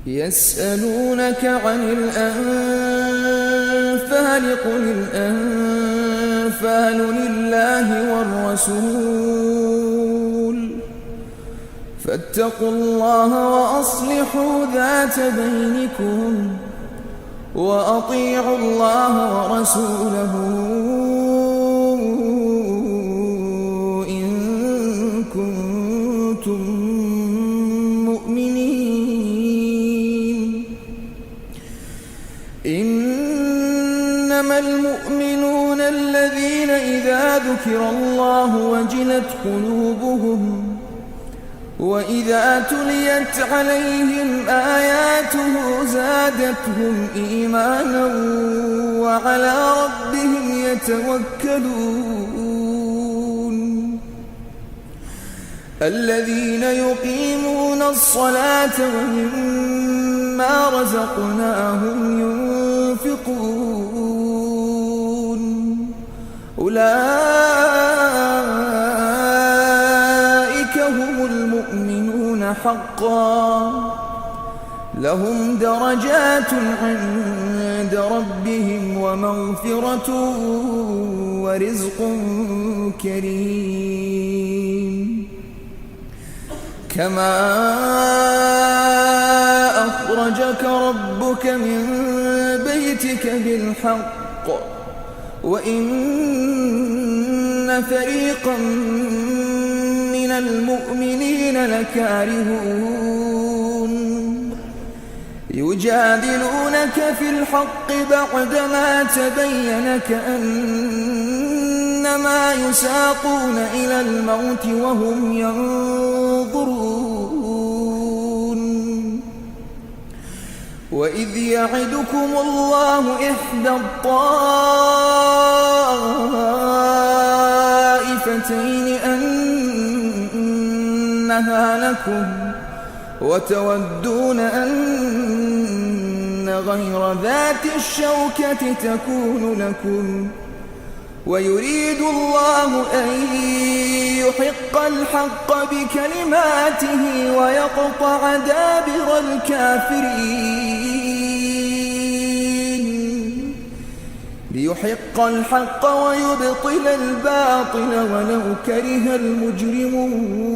يسألونك عن الأنفال قل الأنفال لله والرسول فاتقوا الله وأصلحوا ذات بينكم وأطيعوا الله ورسوله إن كنتم مؤمنين. إنما المؤمنون الذين إذا ذكر الله وجلت قلوبهم وإذا تليت عليهم آياته زادتهم إيمانا وعلى ربهم يتوكلون. الذين يقيمون الصلاة ومما رزقناهم ينفقون أولئك هم المؤمنون حقا لهم درجات عند ربهم ومغفرة ورزق كريم. كما أخرجك ربك من بيتك بالحق وإن فريقا من المؤمنين لكارهون يجادلونك في الحق بعدما تبين كأنما يساقون إلى الموت وهم ينظرون. وإذ يعدكم الله إحدى الطائفتين أنها لكم وتودون أن غير ذات الشوكة تكون لكم ويريد الله أن يحق الحق بكلماته ويقطع دابر الكافرين ليحق الحق ويبطل الباطل ولو كره المجرمون.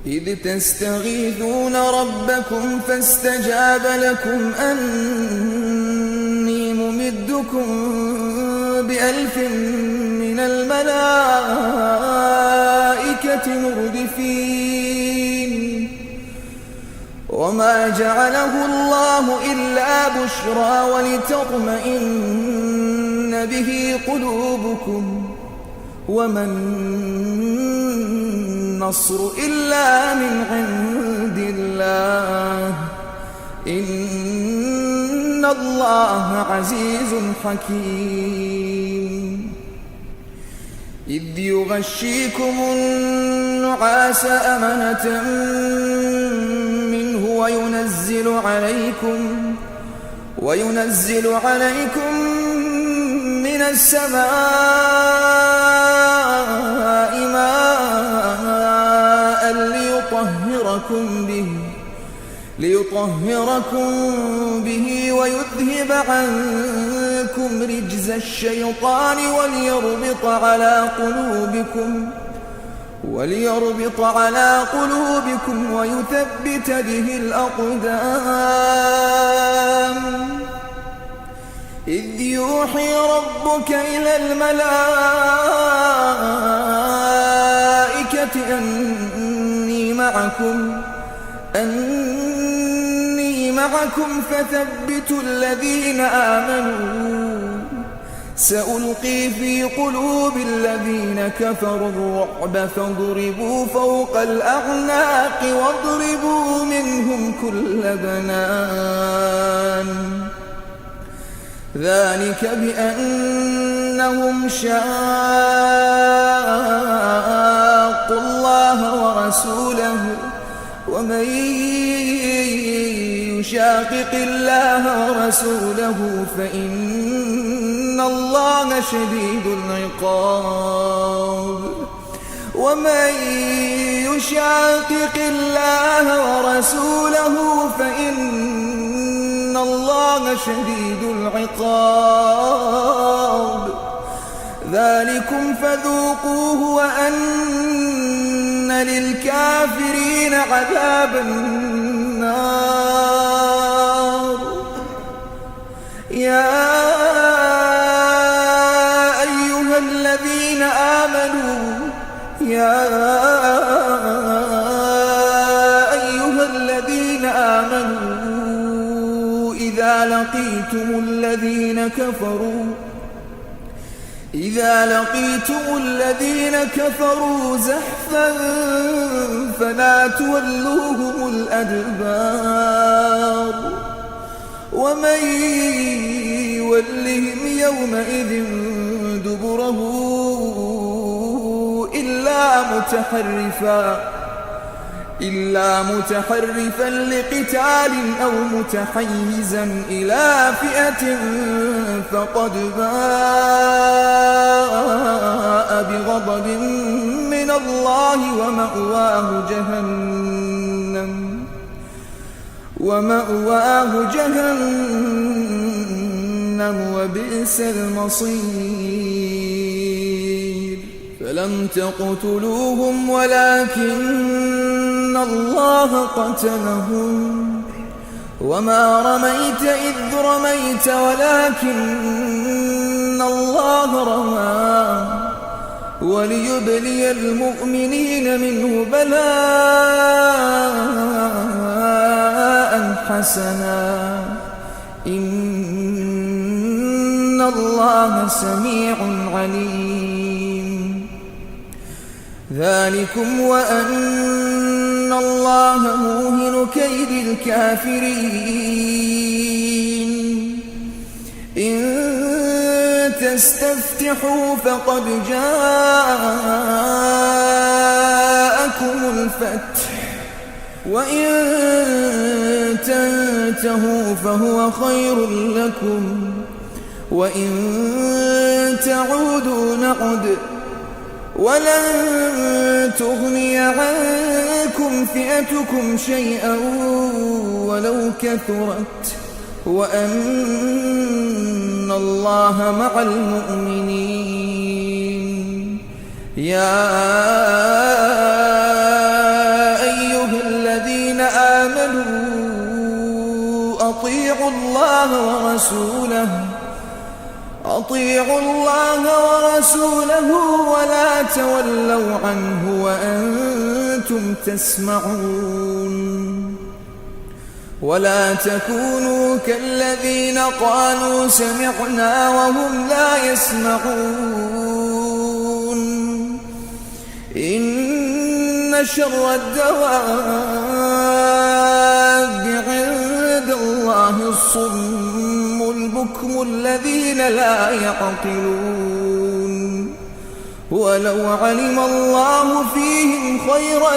إذ تستغيثون ربكم فاستجاب لكم أني ممدكم ب1000 من الملائكة مردفين. وما جعله الله إلا بشرى ولتطمئن به قلوبكم وما النصر إلا من عند الله إن الله عزيز حكيم. إذ يغشيكم النعاس أمنة منه وينزل عليكم من السماء ماء ليطهركم به ويذهب عنكم رجز الشيطان وليربط على قلوبكم ويثبت به الأقدام. إذ يوحي ربك إلى الملائكة أني معكم فثبتوا الذين آمنوا سألقي في قلوب الذين كفروا الرعب فاضربوا فوق الأعناق واضربوا منهم كل بنان. ذلك بأنهم شاقوا الله ورسوله ومن يشاقق الله ورسوله فإن الله شديد العقاب. ومن يشاقق الله ورسوله الله شديد العقاب ذلكم فذوقوه وأن للكافرين عذاب النار يا أيها الذين آمنوا إذا لقيتم الذين كفروا زحفا فلا تولوهم الأدبار ومن يولهم يومئذ دبره إلا متحرفا لقتال أو متحيزا إلى فئة فقد باء بغضب من الله ومأواه جهنم وبئس المصير فلم تقتلوهم ولكن الله قتلهم وما رميت إذ رميت ولكن الله رمى وليبلي المؤمنين منه بلاء حسنا إن الله سميع عليم ذلكم وأن الله موهن كيد الكافرين إن تستفتحوا فقد جاءكم الفتح وإن تنتهوا فهو خير لكم وإن تعودوا نعد ولن تغني عنكم فئتكم شيئا ولو كثرت وأن الله مع المؤمنين يا أيها الذين آمنوا أطيعوا الله ورسوله ولا تولوا عنه وأنتم تسمعون ولا تكونوا كالذين قالوا سمعنا وهم لا يسمعون إن شر الدواب عند الله الصم البكم الذين لا يعقلون ولو علم الله فيهم خيرا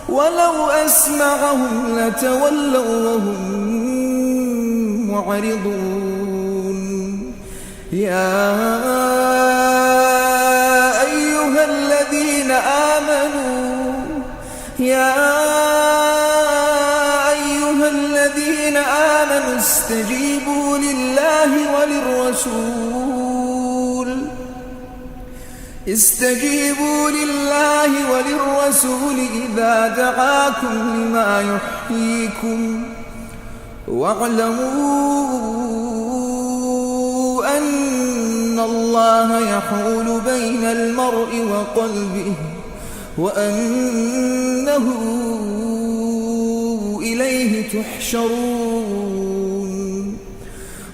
ولو أسمعهم لتولوا وهم معرضون يا أيها الذين آمنوا استجيبوا لله وللرسول إذا دعاكم لما يحييكم واعلموا أن الله يحول بين المرء وقلبه وأنه إليه تحشرون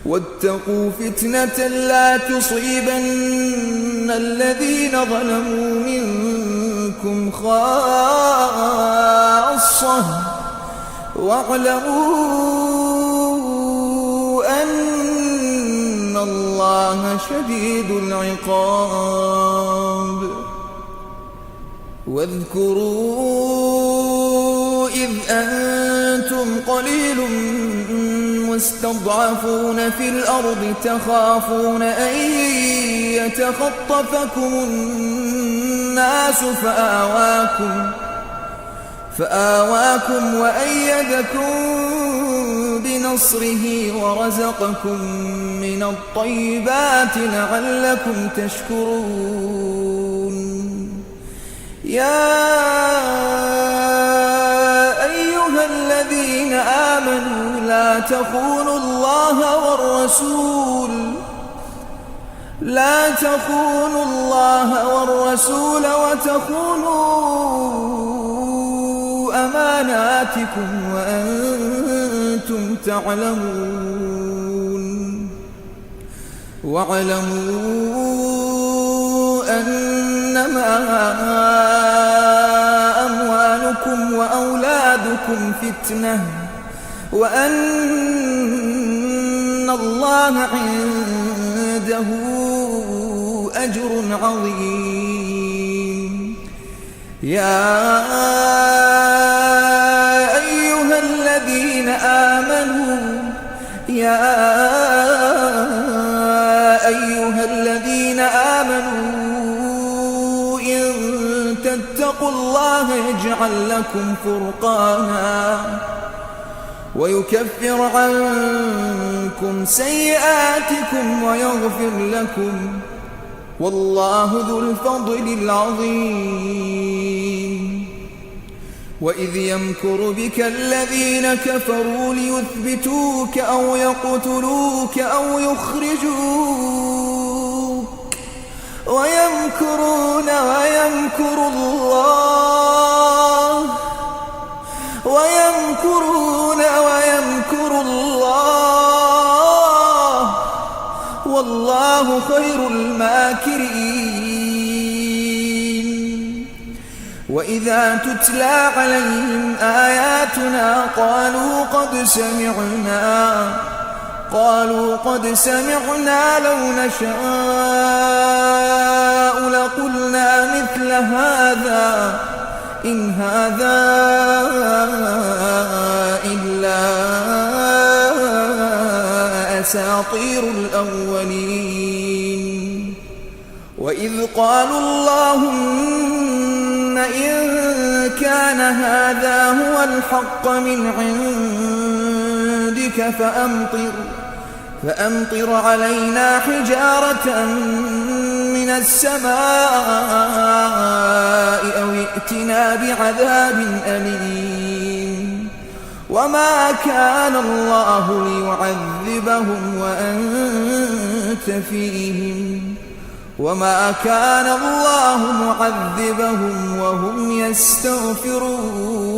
واتقوا فتنة لا تصيبن الذين ظلموا منكم خاصة واعلموا أن الله شديد العقاب واذكروا إذ أنتم قليل مستضعفون في الأرض تخافون أن يتخطفكم الناس فآواكم وأيدكم بنصره ورزقكم من الطيبات لعلكم تشكرون يا أيها الذين آمنوا لا تخونوا الله والرسول وتخونوا أماناتكم وأنتم تعلمون واعلموا أنما أموالكم وأولادكم فتنة وأن الله عنده أجر عظيم يا أيها الذين آمنوا إن تتقوا الله يجعل لكم فرقانا ويكفر عنكم سيئاتكم ويغفر لكم والله ذو الفضل العظيم وإذ يمكر بك الذين كفروا ليثبتوك أو يقتلوك أو يخرجوك ويمكرون ويمكر الله والله خير الماكرين وإذا تتلى عليهم آياتنا قالوا قد سمعنا لو نشاء لقلنا مثل هذا إن هذا إلا أساطير الأولين وإذ قالوا اللهم إن كان هذا هو الحق من عندك فأمطر علينا حجارة من السماء أو ائتنا بعذاب أليم وما كان الله ليعذبهم وأنت فيهم وما كان الله معذبهم وهم يستغفرون